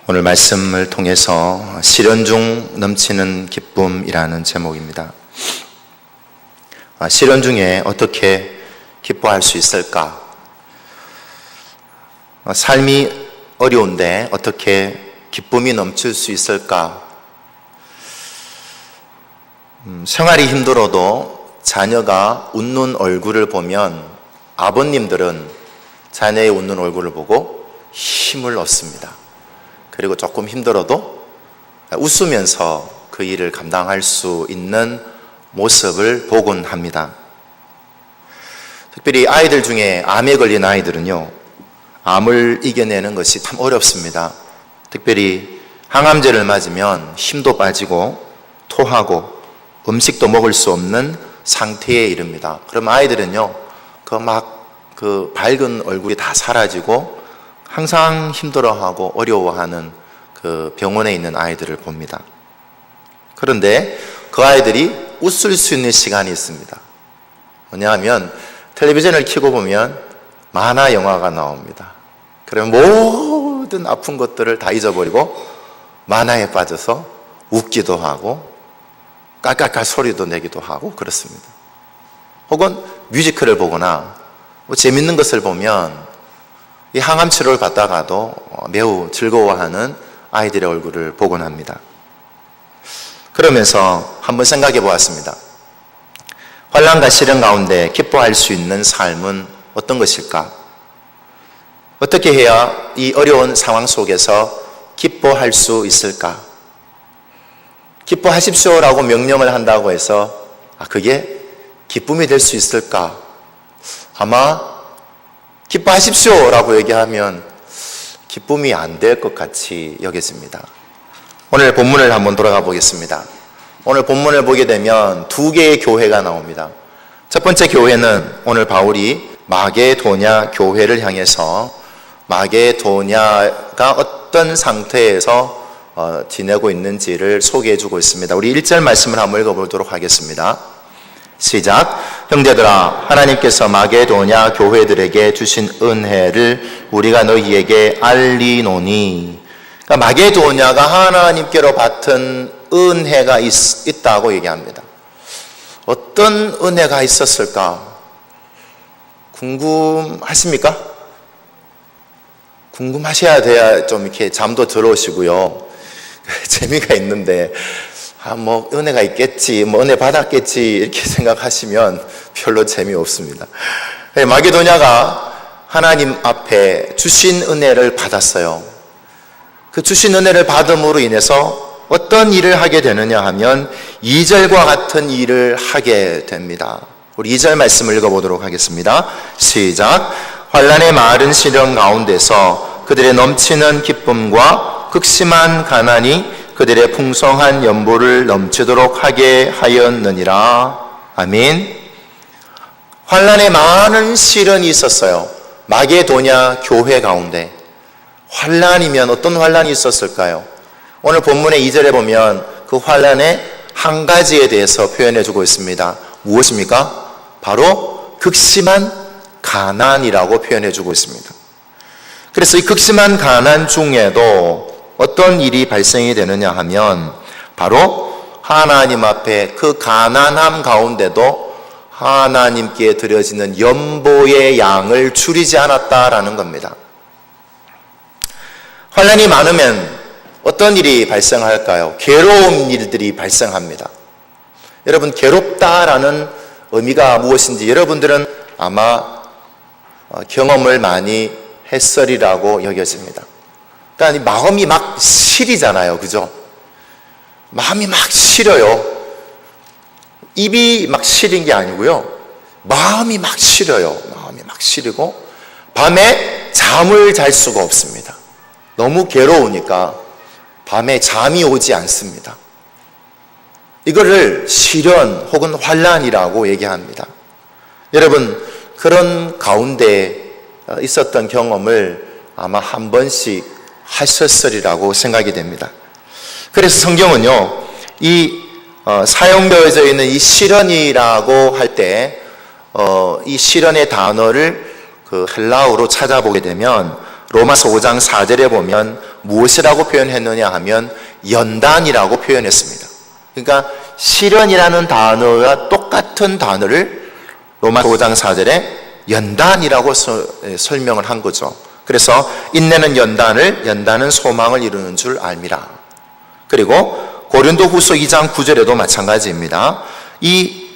오늘 말씀을 통해서 시련 중 넘치는 기쁨이라는 제목입니다. 시련 중에 어떻게 기뻐할 수 있을까? 삶이 어려운데 어떻게 기쁨이 넘칠 수 있을까? 생활이 힘들어도 자녀가 웃는 얼굴을 보면 아버님들은 자녀의 웃는 얼굴을 보고 힘을 얻습니다. 그리고 조금 힘들어도 웃으면서 그 일을 감당할 수 있는 모습을 보곤 합니다. 특별히 아이들 중에 암에 걸린 아이들은요, 암을 이겨내는 것이 참 어렵습니다. 특별히 항암제를 맞으면 힘도 빠지고 토하고 음식도 먹을 수 없는 상태에 이릅니다. 그럼 아이들은요, 그 밝은 얼굴이 다 사라지고 항상 힘들어하고 어려워하는 그 병원에 있는 아이들을 봅니다. 그런데 그 아이들이 웃을 수 있는 시간이 있습니다. 뭐냐면 텔레비전을 켜고 보면 만화 영화가 나옵니다. 그러면 모든 아픈 것들을 다 잊어버리고 만화에 빠져서 웃기도 하고 깔깔깔 소리도 내기도 하고 그렇습니다. 혹은 뮤지컬을 보거나 재밌는 것을 보면 이 항암 치료를 받다가도 매우 즐거워하는 아이들의 얼굴을 보곤 합니다. 그러면서 한번 생각해 보았습니다. 환난과 시련 가운데 기뻐할 수 있는 삶은 어떤 것일까? 어떻게 해야 이 어려운 상황 속에서 기뻐할 수 있을까? 기뻐하십시오라고 명령을 한다고 해서 그게 기쁨이 될 수 있을까? 아마 기뻐하십시오라고 얘기하면 기쁨이 안 될 것 같이 여겨집니다. 오늘 본문을 한번 돌아가 보겠습니다. 오늘 본문을 보게 되면 두 개의 교회가 나옵니다. 첫 번째 교회는 오늘 바울이 마게도냐 교회를 향해서 마게도냐가 어떤 상태에서 지내고 있는지를 소개해 주고 있습니다. 우리 1절 말씀을 한번 읽어보도록 하겠습니다. 시작. 형제들아, 하나님께서 마게도냐 교회들에게 주신 은혜를 우리가 너희에게 알리노니. 그러니까 마게도냐가 하나님께로 받은 은혜가 있다고 얘기합니다. 어떤 은혜가 있었을까? 궁금하십니까? 궁금하셔야 돼야 좀 이렇게 잠도 들어오시고요. 재미가 있는데 은혜가 있겠지, 은혜 받았겠지, 이렇게 생각하시면 별로 재미없습니다. 마게도냐가 하나님 앞에 주신 은혜를 받았어요. 그 주신 은혜를 받음으로 인해서 어떤 일을 하게 되느냐 하면 2절과 같은 일을 하게 됩니다. 우리 2절 말씀을 읽어보도록 하겠습니다. 시작. 환난의 마른 시련 가운데서 그들의 넘치는 기쁨과 극심한 가난이 그들의 풍성한 연보를 넘치도록 하게 하였느니라. 아멘. 환난의 많은 시련이 있었어요. 마게도냐 교회 가운데. 환난이면 어떤 환난이 있었을까요? 오늘 본문의 2절에 보면 그 환난의 한 가지에 대해서 표현해 주고 있습니다. 무엇입니까? 바로 극심한 가난이라고 표현해 주고 있습니다. 그래서 이 극심한 가난 중에도 어떤 일이 발생이 되느냐 하면 바로 하나님 앞에 그 가난함 가운데도 하나님께 드려지는 연보의 양을 줄이지 않았다라는 겁니다. 환난이 많으면 어떤 일이 발생할까요? 괴로운 일들이 발생합니다. 여러분, 괴롭다라는 의미가 무엇인지 여러분들은 아마 경험을 많이 했으리라고 여겨집니다. 그러니까 마음이 막 시리잖아요. 그죠? 마음이 막 시려요. 입이 막 시린 게 아니고요. 마음이 막 시려요. 마음이 막 시리고 밤에 잠을 잘 수가 없습니다. 너무 괴로우니까 밤에 잠이 오지 않습니다. 이거를 시련 혹은 환난이라고 얘기합니다. 여러분, 그런 가운데 있었던 경험을 아마 한 번씩 하셨으리라고 생각이 됩니다. 그래서 성경은요, 사용되어져 있는 이 시련이라고 할 때 이 시련의 단어를 그 헬라어로 찾아보게 되면 로마서 5장 4절에 보면 무엇이라고 표현했느냐 하면 연단이라고 표현했습니다. 그러니까 시련이라는 단어와 똑같은 단어를 로마서 5장 4절에 연단이라고 설명을 한 거죠. 그래서 인내는 연단은 소망을 이루는 줄 알미라. 그리고 고린도후서 2장 9절에도 마찬가지입니다. 이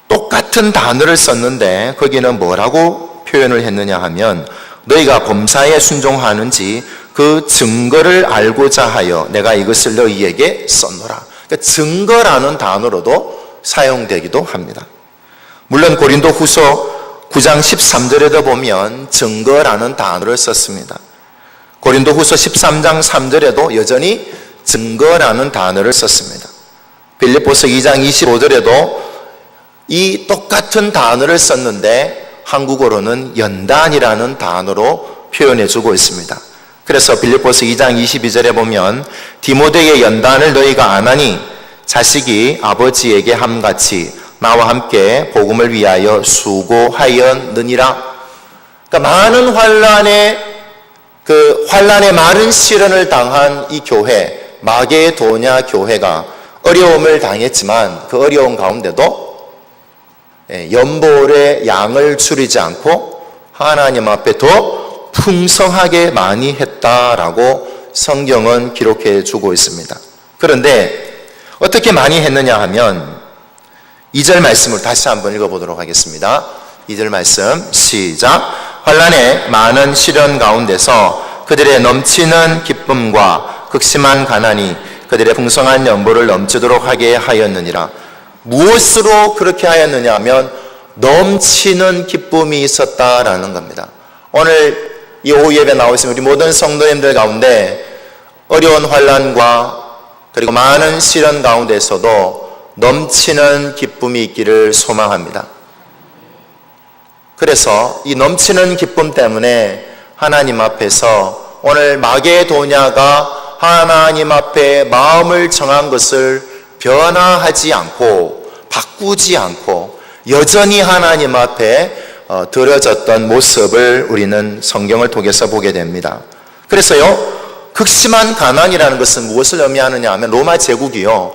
똑같은 단어를 썼는데 거기는 뭐라고 표현을 했느냐 하면 너희가 범사에 순종하는지 그 증거를 알고자 하여 내가 이것을 너희에게 썼노라. 그러니까 증거라는 단어로도 사용되기도 합니다. 물론 고린도후서 9장 13절에도 보면 증거라는 단어를 썼습니다. 고린도후서 13장 3절에도 여전히 증거라는 단어를 썼습니다. 빌립보서 2장 25절에도 이 똑같은 단어를 썼는데 한국어로는 연단이라는 단어로 표현해 주고 있습니다. 그래서 빌립보서 2장 22절에 보면 디모데의 연단을 너희가 아나니 자식이 아버지에게 함같이 나와 함께 복음을 위하여 수고하였느니라. 그러니까 많은 환란의 많은 시련을 당한 이 교회, 마게도냐 교회가 어려움을 당했지만 그 어려움 가운데도 연볼의 양을 줄이지 않고 하나님 앞에 더 풍성하게 많이 했다라고 성경은 기록해 주고 있습니다. 그런데 어떻게 많이 했느냐 하면 2절 말씀을 다시 한번 읽어보도록 하겠습니다. 2절 말씀 시작. 환난의 많은 시련 가운데서 그들의 넘치는 기쁨과 극심한 가난이 그들의 풍성한 연보를 넘치도록 하게 하였느니라. 무엇으로 그렇게 하였느냐 하면 넘치는 기쁨이 있었다라는 겁니다. 오늘 이 오후 예배 나오신 우리 모든 성도님들 가운데 어려운 환난과 그리고 많은 시련 가운데서도 넘치는 기쁨이 있기를 소망합니다. 그래서 이 넘치는 기쁨 때문에 하나님 앞에서 오늘 마게도냐가 하나님 앞에 마음을 정한 것을 변화하지 않고 바꾸지 않고 여전히 하나님 앞에 드려졌던 모습을 우리는 성경을 통해서 보게 됩니다. 그래서요, 극심한 가난이라는 것은 무엇을 의미하느냐 하면 로마 제국이요,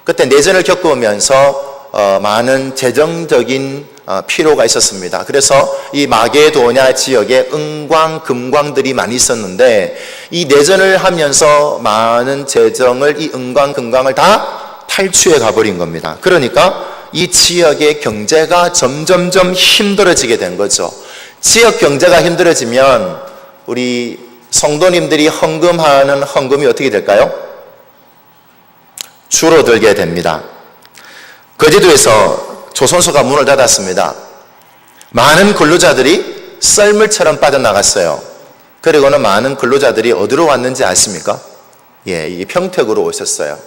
그때 내전을 겪으면서 많은 재정적인 필요가 있었습니다. 그래서 이 마게도냐 지역에 은광, 금광들이 많이 있었는데 이 내전을 하면서 많은 재정을 이 은광, 금광을 다 탈취해 가버린 겁니다. 그러니까 이 지역의 경제가 점점점 힘들어지게 된 거죠. 지역 경제가 힘들어지면 우리 성도님들이 헌금하는 헌금이 어떻게 될까요? 줄어들게 됩니다. 거제도에서 조선소가 문을 닫았습니다. 많은 근로자들이 썰물처럼 빠져나갔어요. 그리고는 많은 근로자들이 어디로 왔는지 아십니까? 이 평택으로 오셨어요.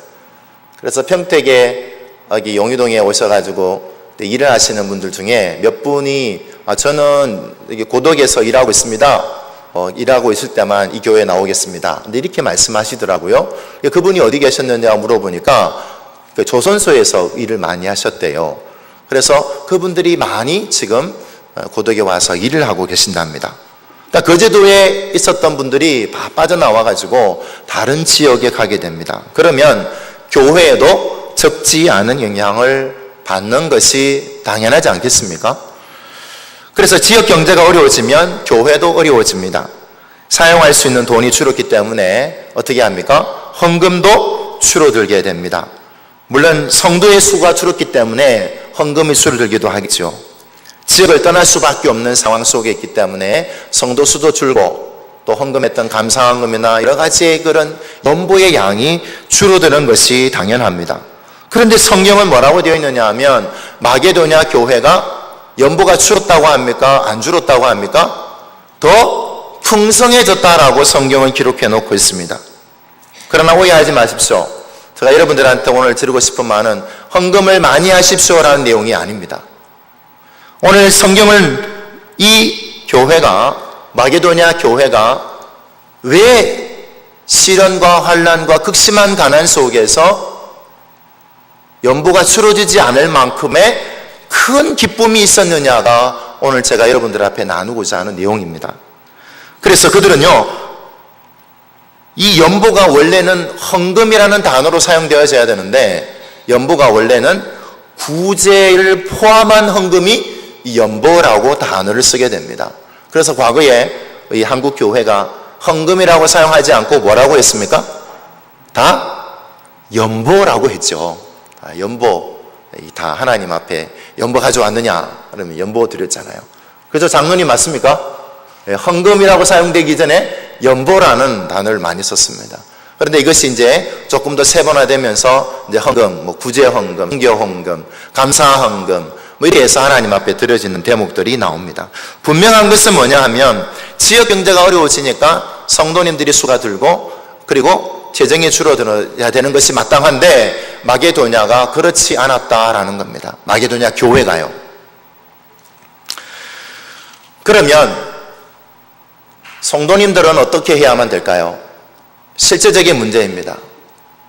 그래서 평택에 여기 용유동에 오셔가지고 일을 하시는 분들 중에 몇 분이 저는 고덕에서 일하고 있습니다. 일하고 있을 때만 이 교회에 나오겠습니다. 근데 이렇게 말씀하시더라고요. 그분이 어디 계셨느냐 물어보니까 조선소에서 일을 많이 하셨대요. 그래서 그분들이 많이 지금 고덕에 와서 일을 하고 계신답니다. 그러니까 거제도에 있었던 분들이 다 빠져나와가지고 다른 지역에 가게 됩니다. 그러면 교회에도 적지 않은 영향을 받는 것이 당연하지 않겠습니까? 그래서 지역 경제가 어려워지면 교회도 어려워집니다. 사용할 수 있는 돈이 줄었기 때문에 어떻게 합니까? 헌금도 줄어들게 됩니다. 물론 성도의 수가 줄었기 때문에 헌금이 줄어들기도 하겠죠. 지역을 떠날 수밖에 없는 상황 속에 있기 때문에 성도 수도 줄고 또 헌금했던 감사헌금이나 여러 가지의 그런 연보의 양이 줄어드는 것이 당연합니다. 그런데 성경은 뭐라고 되어 있느냐 하면 마게도냐 교회가 연보가 줄었다고 합니까? 안 줄었다고 합니까? 더 풍성해졌다라고 성경은 기록해 놓고 있습니다. 그러나 오해하지 마십시오. 제가 여러분들한테 오늘 드리고 싶은 말은 헌금을 많이 하십시오라는 내용이 아닙니다. 오늘 성경은 이 교회가, 마게도냐 교회가 왜 시련과 환난과 극심한 가난 속에서 연보가 줄어들지 않을 만큼의 큰 기쁨이 있었느냐가 오늘 제가 여러분들 앞에 나누고자 하는 내용입니다. 그래서 그들은요, 이 연보가 원래는 헌금이라는 단어로 사용되어져야 되는데, 연보가 원래는 구제를 포함한 헌금이 이 연보라고 단어를 쓰게 됩니다. 그래서 과거에 이 한국 교회가 헌금이라고 사용하지 않고 뭐라고 했습니까? 다 연보라고 했죠. 연보, 다 하나님 앞에 연보 가져왔느냐? 그러면 연보 드렸잖아요. 그래서 장로님 맞습니까? 헌금이라고 사용되기 전에 연보라는 단어를 많이 썼습니다. 그런데 이것이 이제 조금 더 세분화되면서 이제 헌금, 구제 헌금, 선교 헌금, 감사 헌금, 이렇게 해서 하나님 앞에 드려지는 대목들이 나옵니다. 분명한 것은 뭐냐 하면 지역 경제가 어려워지니까 성도님들이 수가 들고 그리고 재정이 줄어들어야 되는 것이 마땅한데 마게도냐가 그렇지 않았다라는 겁니다. 마게도냐 교회가요. 그러면 성도님들은 어떻게 해야만 될까요? 실제적인 문제입니다.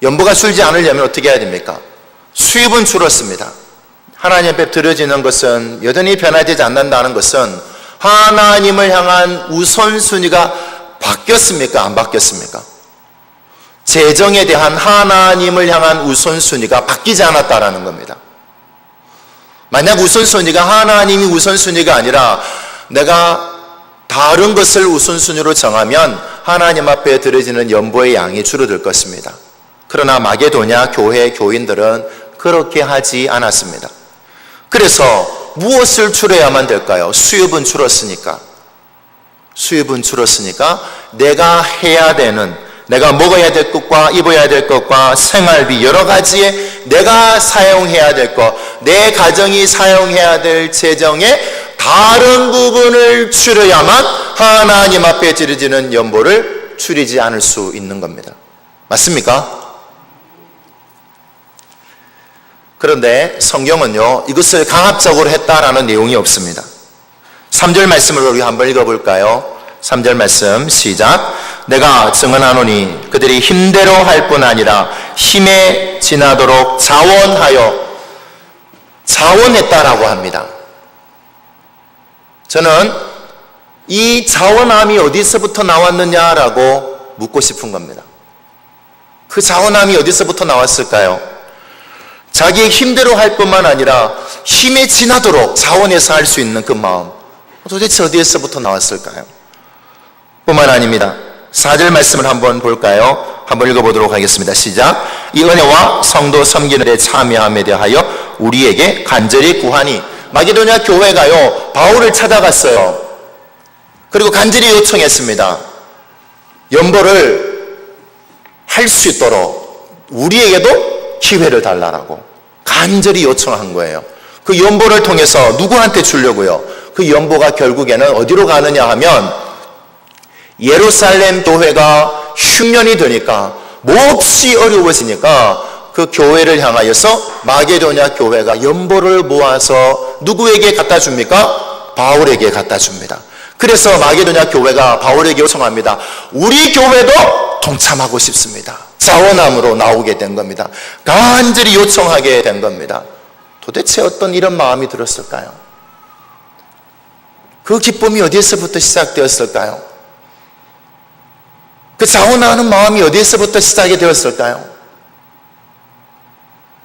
연보가 줄지 않으려면 어떻게 해야 됩니까? 수입은 줄었습니다. 하나님 앞에 드려지는 것은 여전히 변화되지 않는다는 것은 하나님을 향한 우선순위가 바뀌었습니까? 안 바뀌었습니까? 재정에 대한 하나님을 향한 우선순위가 바뀌지 않았다라는 겁니다. 만약 우선순위가 하나님이 우선순위가 아니라 내가 다른 것을 우선순위로 정하면 하나님 앞에 드려지는 연보의 양이 줄어들 것입니다. 그러나 마게도냐 교회 교인들은 그렇게 하지 않았습니다. 그래서 무엇을 줄여야만 될까요? 수입은 줄었으니까. 수입은 줄었으니까 내가 해야 되는, 내가 먹어야 될 것과 입어야 될 것과 생활비 여러 가지에 내가 사용해야 될 것, 내 가정이 사용해야 될 재정의 다른 부분을 줄여야만 하나님 앞에 드려지는 연보를 줄이지 않을 수 있는 겁니다. 맞습니까? 그런데 성경은요, 이것을 강압적으로 했다라는 내용이 없습니다. 3절 말씀을 우리 한번 읽어볼까요? 3절 말씀 시작. 내가 증언하노니 그들이 힘대로 할 뿐 아니라 힘에 지나도록 자원했다라고 합니다. 저는 이 자원함이 어디서부터 나왔느냐라고 묻고 싶은 겁니다. 그 자원함이 어디서부터 나왔을까요? 자기의 힘대로 할 뿐만 아니라 힘에 지나도록 자원해서 할 수 있는 그 마음, 도대체 어디에서부터 나왔을까요? 뿐만 아닙니다. 4절 말씀을 한번 볼까요? 한번 읽어보도록 하겠습니다. 시작. 이 은혜와 성도 섬기는 데 참여함에 대하여 우리에게 간절히 구하니. 마게도냐 교회가요, 바울을 찾아갔어요. 그리고 간절히 요청했습니다. 연보를 할 수 있도록 우리에게도 기회를 달라라고 간절히 요청한 거예요. 그 연보를 통해서 누구한테 주려고요? 그 연보가 결국에는 어디로 가느냐 하면 예루살렘 교회가 흉년이 되니까 몹시 어려워지니까 그 교회를 향하여서 마게도냐 교회가 연보를 모아서 누구에게 갖다 줍니까? 바울에게 갖다 줍니다. 그래서 마게도냐 교회가 바울에게 요청합니다. 우리 교회도 동참하고 싶습니다. 자원함으로 나오게 된 겁니다. 간절히 요청하게 된 겁니다. 도대체 어떤 이런 마음이 들었을까요? 그 기쁨이 어디에서부터 시작되었을까요? 그 자원하는 마음이 어디에서부터 시작이 되었을까요?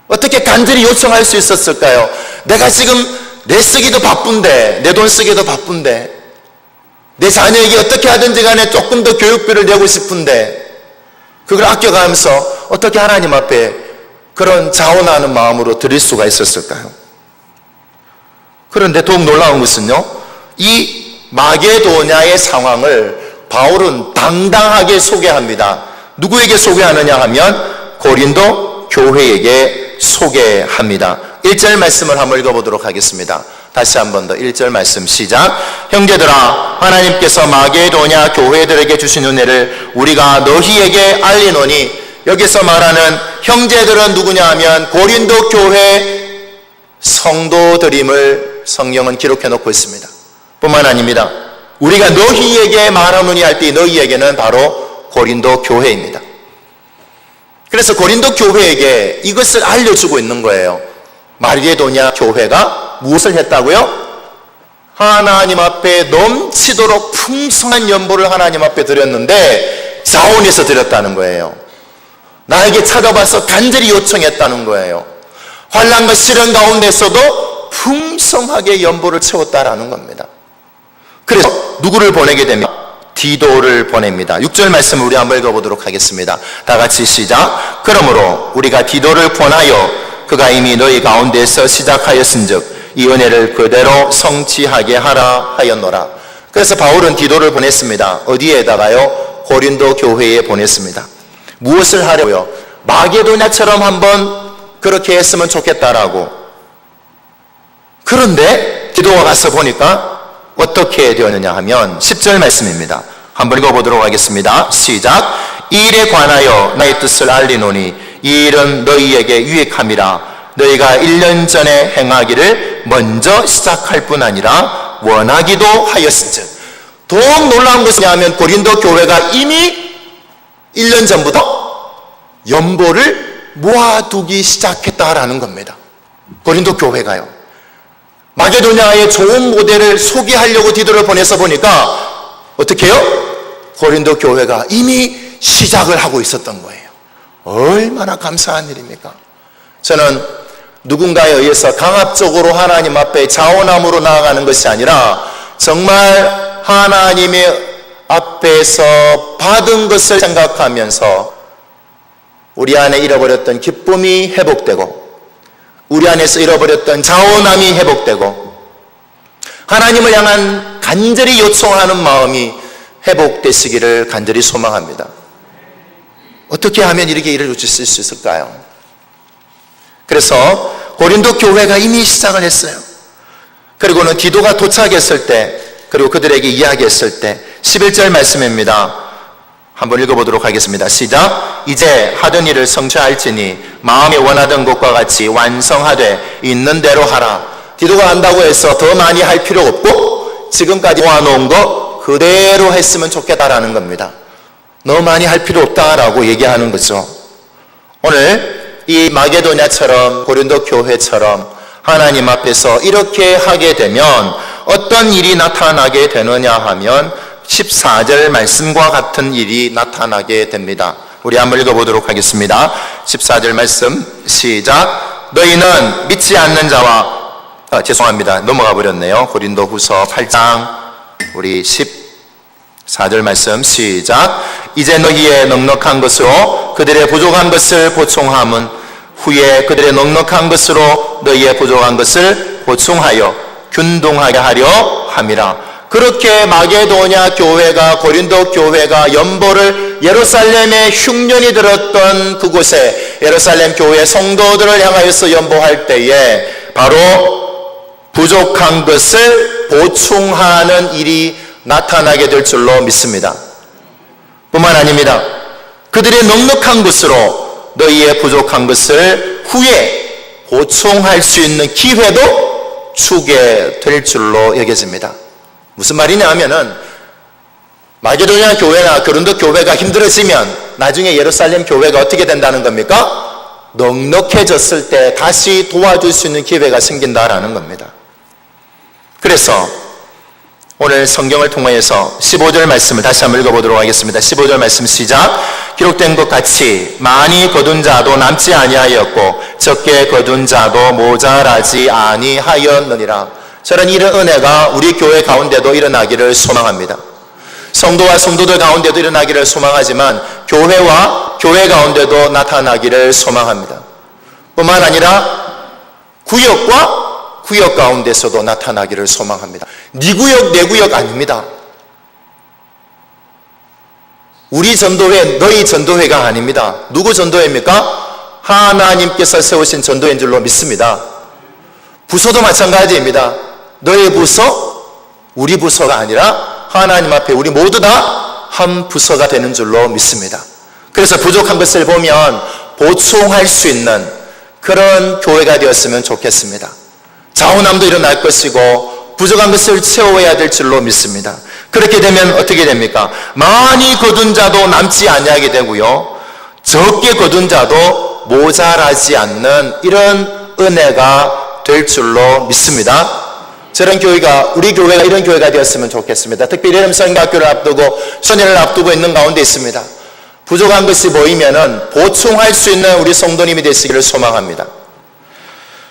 어떻게 간절히 요청할 수 있었을까요? 내가 지금 내 쓰기도 바쁜데, 내 돈 쓰기도 바쁜데, 내 자녀에게 어떻게 하든지 간에 조금 더 교육비를 내고 싶은데 그걸 아껴가면서 어떻게 하나님 앞에 그런 자원하는 마음으로 드릴 수가 있었을까요? 그런데 더욱 놀라운 것은요, 이 마게도냐의 상황을 바울은 당당하게 소개합니다. 누구에게 소개하느냐 하면 고린도 교회에게 소개합니다. 1절 말씀을 한번 읽어보도록 하겠습니다. 다시 한 번 더 1절 말씀 시작. 형제들아, 하나님께서 마게도냐 교회들에게 주신 은혜를 우리가 너희에게 알리노니. 여기서 말하는 형제들은 누구냐 하면 고린도 교회 성도들임을 성경은 기록해 놓고 있습니다. 뿐만 아닙니다. 우리가 너희에게 말하노니 할 때 너희에게는 바로 고린도 교회입니다. 그래서 고린도 교회에게 이것을 알려주고 있는 거예요. 마게도냐 교회가 무엇을 했다고요? 하나님 앞에 넘치도록 풍성한 연보를 하나님 앞에 드렸는데 자원해서 드렸다는 거예요. 나에게 찾아와서 간절히 요청했다는 거예요. 환난과 시련 가운데서도 풍성하게 연보를 채웠다라는 겁니다. 그래서 누구를 보내게 되면 디도를 보냅니다. 6절 말씀을 우리 한번 읽어보도록 하겠습니다. 다 같이 시작. 그러므로 우리가 디도를 보내어 그가 이미 너희 가운데서 시작하였은즉 이 은혜를 그대로 성취하게 하라 하였노라. 그래서 바울은 디도를 보냈습니다. 어디에다가요? 고린도 교회에 보냈습니다. 무엇을 하려고요? 마게도냐처럼 한번 그렇게 했으면 좋겠다라고. 그런데 디도가 가서 보니까 어떻게 되었느냐 하면 10절 말씀입니다. 한번 읽어보도록 하겠습니다. 시작. 이 일에 관하여 나의 뜻을 알리노니 이 일은 너희에게 유익함이라. 너희가 1년 전에 행하기를 먼저 시작할 뿐 아니라 원하기도 하였은즉. 더욱 놀라운 것은 뭐냐면 고린도 교회가 이미 1년 전부터 연보를 모아두기 시작했다라는 겁니다. 고린도 교회가요. 마게도냐의 좋은 모델을 소개하려고 디도를 보내서 보니까 어떻게 해요? 고린도 교회가 이미 시작을 하고 있었던 거예요. 얼마나 감사한 일입니까? 저는 누군가에 의해서 강압적으로 하나님 앞에 자원함으로 나아가는 것이 아니라 정말 하나님의 앞에서 받은 것을 생각하면서 우리 안에 잃어버렸던 기쁨이 회복되고 우리 안에서 잃어버렸던 자원함이 회복되고 하나님을 향한 간절히 요청하는 마음이 회복되시기를 간절히 소망합니다. 어떻게 하면 이렇게 일을 이루실 수 있을까요? 그래서 고린도 교회가 이미 시작을 했어요. 그리고는 디도가 도착했을 때 그리고 그들에게 이야기했을 때 11절 말씀입니다. 한번 읽어보도록 하겠습니다. 시작. 이제 하던 일을 성취할지니 마음에 원하던 것과 같이 완성하되 있는 대로 하라. 디도가 한다고 해서 더 많이 할 필요 없고 지금까지 모아놓은 거 그대로 했으면 좋겠다라는 겁니다. 너무 많이 할 필요 없다라고 얘기하는 거죠. 오늘 이 마게도냐처럼 고린도 교회처럼 하나님 앞에서 이렇게 하게 되면 어떤 일이 나타나게 되느냐 하면 14절 말씀과 같은 일이 나타나게 됩니다. 우리 한번 읽어보도록 하겠습니다. 14절 말씀 시작. 너희는 믿지 않는 자와 죄송합니다. 넘어가 버렸네요. 고린도 후서 8장 우리 14절 말씀 시작. 이제 너희의 넉넉한 것으로 그들의 부족한 것을 보충함은 후에 그들의 넉넉한 것으로 너희의 부족한 것을 보충하여 균등하게 하려 함이라. 그렇게 마게도냐 교회가 고린도 교회가 연보를 예루살렘에 흉년이 들었던 그곳에 예루살렘 교회 성도들을 향하여서 연보할 때에 바로 부족한 것을 보충하는 일이 나타나게 될 줄로 믿습니다. 뿐만 아닙니다. 그들의 넉넉한 것으로 너희의 부족한 것을 후에 보충할 수 있는 기회도 주게 될 줄로 여겨집니다. 무슨 말이냐 하면은 마게도냐 교회나 고린도 교회가 힘들어지면 나중에 예루살렘 교회가 어떻게 된다는 겁니까? 넉넉해졌을 때 다시 도와줄 수 있는 기회가 생긴다라는 겁니다. 그래서 오늘 성경을 통해서 15절 말씀을 다시 한번 읽어보도록 하겠습니다. 15절 말씀 시작. 기록된 것 같이 많이 거둔 자도 남지 아니하였고 적게 거둔 자도 모자라지 아니하였느니라. 저는 이런 은혜가 우리 교회 가운데도 일어나기를 소망합니다. 성도와 성도들 가운데도 일어나기를 소망하지만 교회와 교회 가운데도 나타나기를 소망합니다. 뿐만 아니라 구역과 구역 가운데서도 나타나기를 소망합니다. 네 구역 내 구역 아닙니다. 우리 전도회 너희 전도회가 아닙니다. 누구 전도회입니까? 하나님께서 세우신 전도회인 줄로 믿습니다. 부서도 마찬가지입니다. 너희 부서 우리 부서가 아니라 하나님 앞에 우리 모두 다 한 부서가 되는 줄로 믿습니다. 그래서 부족한 것을 보면 보충할 수 있는 그런 교회가 되었으면 좋겠습니다. 자원함도 일어날 것이고 부족한 것을 채워야 될 줄로 믿습니다. 그렇게 되면 어떻게 됩니까? 많이 거둔 자도 남지 아니하게 되고요, 적게 거둔 자도 모자라지 않는 이런 은혜가 될 줄로 믿습니다. 저런 교회가, 우리 교회가 이런 교회가 되었으면 좋겠습니다. 특별히 여름성경학교를 앞두고 천일을 앞두고 있는 가운데 있습니다. 부족한 것이 보이면은 보충할 수 있는 우리 성도님이 되시기를 소망합니다.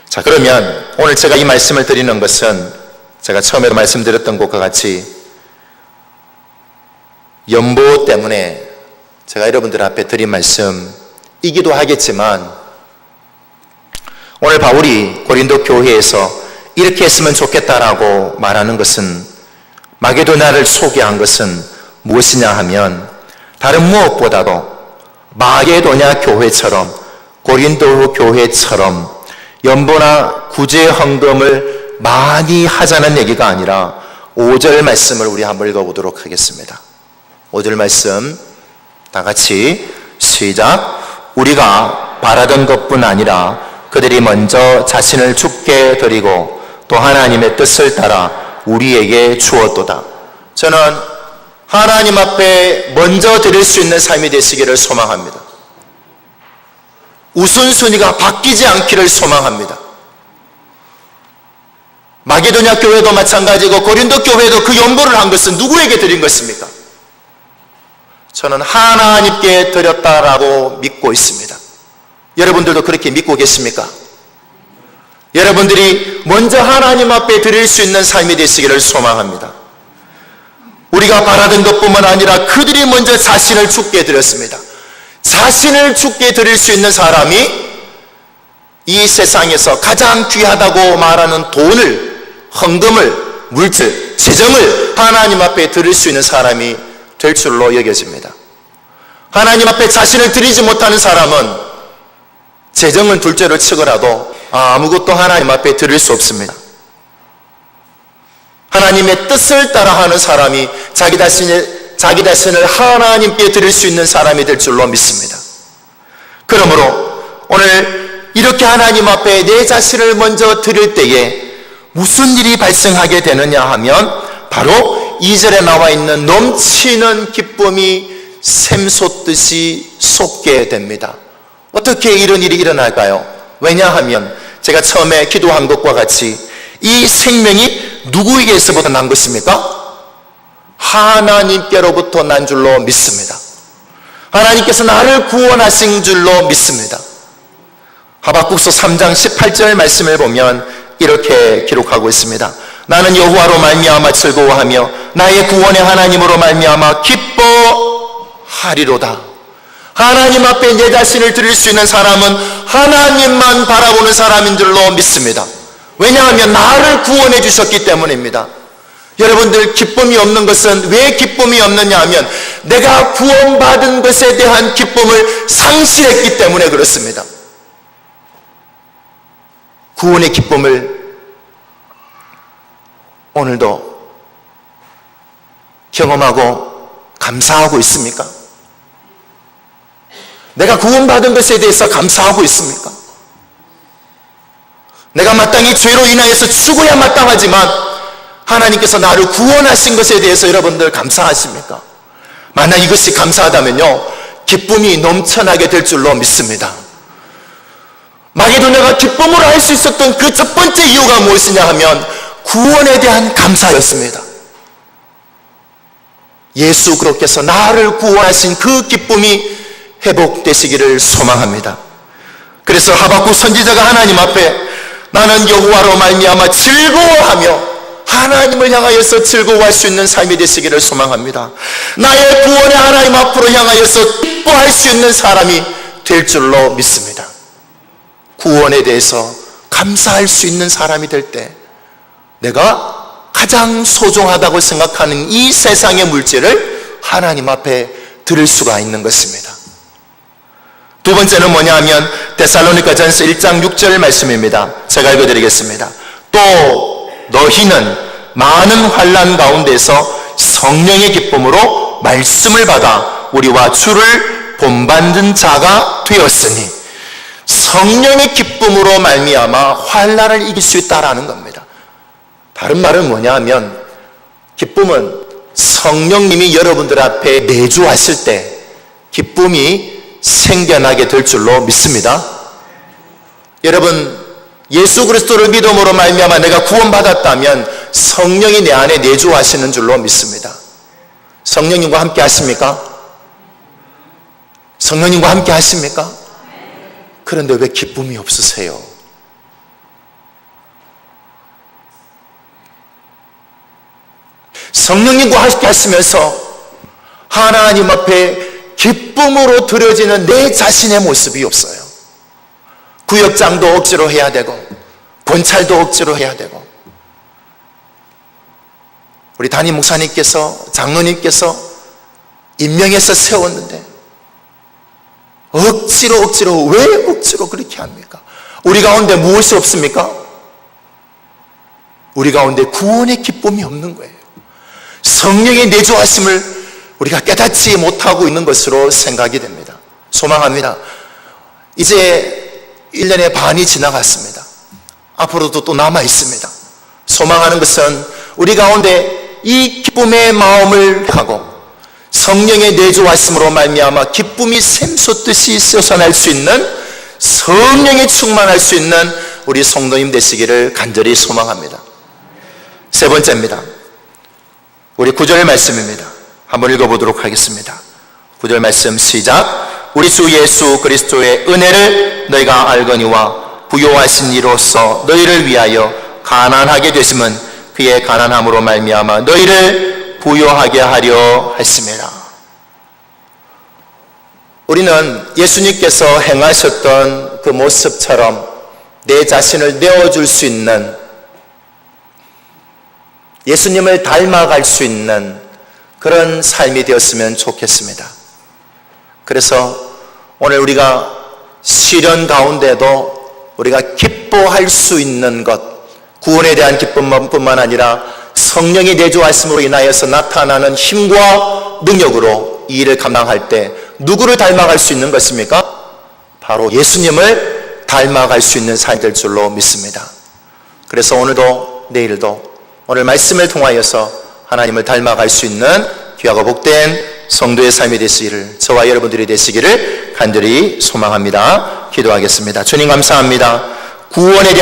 자, 그러면 오늘 제가 이 말씀을 드리는 것은 제가 처음에 말씀드렸던 것과 같이 연보 때문에 제가 여러분들 앞에 드린 말씀이기도 하겠지만, 오늘 바울이 고린도 교회에서 이렇게 했으면 좋겠다라고 말하는 것은, 마게도냐를 소개한 것은 무엇이냐 하면 다른 무엇보다도 마게도냐 교회처럼, 고린도 교회처럼 연보나 구제 헌금을 많이 하자는 얘기가 아니라 5절 말씀을 우리 한번 읽어보도록 하겠습니다. 5절 말씀 다 같이 시작. 우리가 바라던 것뿐 아니라 그들이 먼저 자신을 주께 드리고 또 하나님의 뜻을 따라 우리에게 주었도다. 저는 하나님 앞에 먼저 드릴 수 있는 삶이 되시기를 소망합니다. 우선순위가 바뀌지 않기를 소망합니다. 마게도냐 교회도 마찬가지고 고린도 교회도 그 연보를 한 것은 누구에게 드린 것입니까? 저는 하나님께 드렸다라고 믿고 있습니다. 여러분들도 그렇게 믿고 계십니까? 여러분들이 먼저 하나님 앞에 드릴 수 있는 삶이 되시기를 소망합니다. 우리가 바라던 것뿐만 아니라 그들이 먼저 자신을 주께 드렸습니다. 자신을 주께 드릴 수 있는 사람이 이 세상에서 가장 귀하다고 말하는 돈을, 헌금을, 물질, 재정을 하나님 앞에 드릴 수 있는 사람이 될 줄로 여겨집니다. 하나님 앞에 자신을 드리지 못하는 사람은 재정은 둘째로 치더라도 아무것도 하나님 앞에 드릴 수 없습니다. 하나님의 뜻을 따라하는 사람이 자기 자신을 하나님께 드릴 수 있는 사람이 될 줄로 믿습니다. 그러므로 오늘 이렇게 하나님 앞에 내 자신을 먼저 드릴 때에 무슨 일이 발생하게 되느냐 하면 바로 2절에 나와 있는 넘치는 기쁨이 샘솟듯이 솟게 됩니다. 어떻게 이런 일이 일어날까요? 왜냐하면 제가 처음에 기도한 것과 같이 이 생명이 누구에게서부터 난 것입니까? 하나님께로부터 난 줄로 믿습니다. 하나님께서 나를 구원하신 줄로 믿습니다. 하박국서 3장 18절 말씀을 보면 이렇게 기록하고 있습니다. 나는 여호와로 말미암아 즐거워하며 나의 구원의 하나님으로 말미암아 기뻐하리로다. 하나님 앞에 내 자신을 드릴 수 있는 사람은 하나님만 바라보는 사람인 줄로 믿습니다. 왜냐하면 나를 구원해 주셨기 때문입니다. 여러분들, 기쁨이 없는 것은 왜 기쁨이 없느냐 하면 내가 구원받은 것에 대한 기쁨을 상실했기 때문에 그렇습니다. 구원의 기쁨을 오늘도 경험하고 감사하고 있습니까? 내가 구원받은 것에 대해서 감사하고 있습니까? 내가 마땅히 죄로 인하여서 죽어야 마땅하지만 하나님께서 나를 구원하신 것에 대해서 여러분들 감사하십니까? 만약 이것이 감사하다면요, 기쁨이 넘쳐나게 될 줄로 믿습니다. 마게도냐가 기쁨으로 할 수 있었던 그 첫 번째 이유가 무엇이냐 하면 구원에 대한 감사였습니다. 예수 그리스도께서 나를 구원하신 그 기쁨이 회복되시기를 소망합니다. 그래서 하박국 선지자가 하나님 앞에 나는 여호와로 말미암아 즐거워하며 하나님을 향하여서 즐거워할 수 있는 삶이 되시기를 소망합니다. 나의 구원의 하나님 앞으로 향하여서 기뻐할 수 있는 사람이 될 줄로 믿습니다. 구원에 대해서 감사할 수 있는 사람이 될 때 내가 가장 소중하다고 생각하는 이 세상의 물질을 하나님 앞에 드릴 수가 있는 것입니다. 두 번째는 뭐냐 하면 데살로니가전서 1장 6절 말씀입니다. 제가 읽어드리겠습니다. 또 너희는 많은 환난 가운데서 성령의 기쁨으로 말씀을 받아 우리와 주를 본받는 자가 되었으니, 성령의 기쁨으로 말미암아 환난을 이길 수 있다라는 겁니다. 다른 말은 뭐냐 하면 기쁨은 성령님이 여러분들 앞에 내주하실 때 기쁨이 생겨나게 될 줄로 믿습니다. 여러분, 예수 그리스도를 믿음으로 말미암아 내가 구원받았다면 성령이 내 안에 내주하시는 줄로 믿습니다. 성령님과 함께 하십니까? 성령님과 함께 하십니까? 그런데 왜 기쁨이 없으세요? 성령님과 함께 하시면서 하나님 앞에 기쁨으로 드려지는 내 자신의 모습이 없어요. 구역장도 억지로 해야 되고 권찰도 억지로 해야 되고, 우리 담임 목사님께서, 장로님께서 임명해서 세웠는데 억지로 왜 억지로 그렇게 합니까? 우리 가운데 무엇이 없습니까? 우리 가운데 구원의 기쁨이 없는 거예요. 성령의 내주하심을 우리가 깨닫지 못하고 있는 것으로 생각이 됩니다. 소망합니다. 이제 1년의 반이 지나갔습니다. 앞으로도 또 남아 있습니다. 소망하는 것은 우리 가운데 이 기쁨의 마음을 하고 성령의 내주하심으로 말미암아 기쁨이 샘솟듯이 솟아날 수 있는, 성령에 충만할 수 있는 우리 성도님 되시기를 간절히 소망합니다. 세 번째입니다. 우리 9절 말씀입니다. 한번 읽어보도록 하겠습니다. 9절 말씀 시작. 우리 주 예수 그리스도의 은혜를 너희가 알거니와 부요하신 이로써 너희를 위하여 가난하게 되심은 그의 가난함으로 말미암아 너희를 부요하게 하려 했습니다. 우리는 예수님께서 행하셨던 그 모습처럼 내 자신을 내어줄 수 있는, 예수님을 닮아갈 수 있는 그런 삶이 되었으면 좋겠습니다. 그래서 오늘 우리가 시련 가운데도 우리가 기뻐할 수 있는 것, 구원에 대한 기쁨뿐만 아니라 성령의 내주하심으로 인하여서 나타나는 힘과 능력으로 이 일을 감당할 때 누구를 닮아갈 수 있는 것입니까? 바로 예수님을 닮아갈 수 있는 삶이 될 줄로 믿습니다. 그래서 오늘도 내일도 오늘 말씀을 통하여서 하나님을 닮아갈 수 있는 귀하고 복된 성도의 삶이 되시기를, 저와 여러분들이 되시기를 간절히 소망합니다. 기도하겠습니다. 주님 감사합니다. 구원에 대한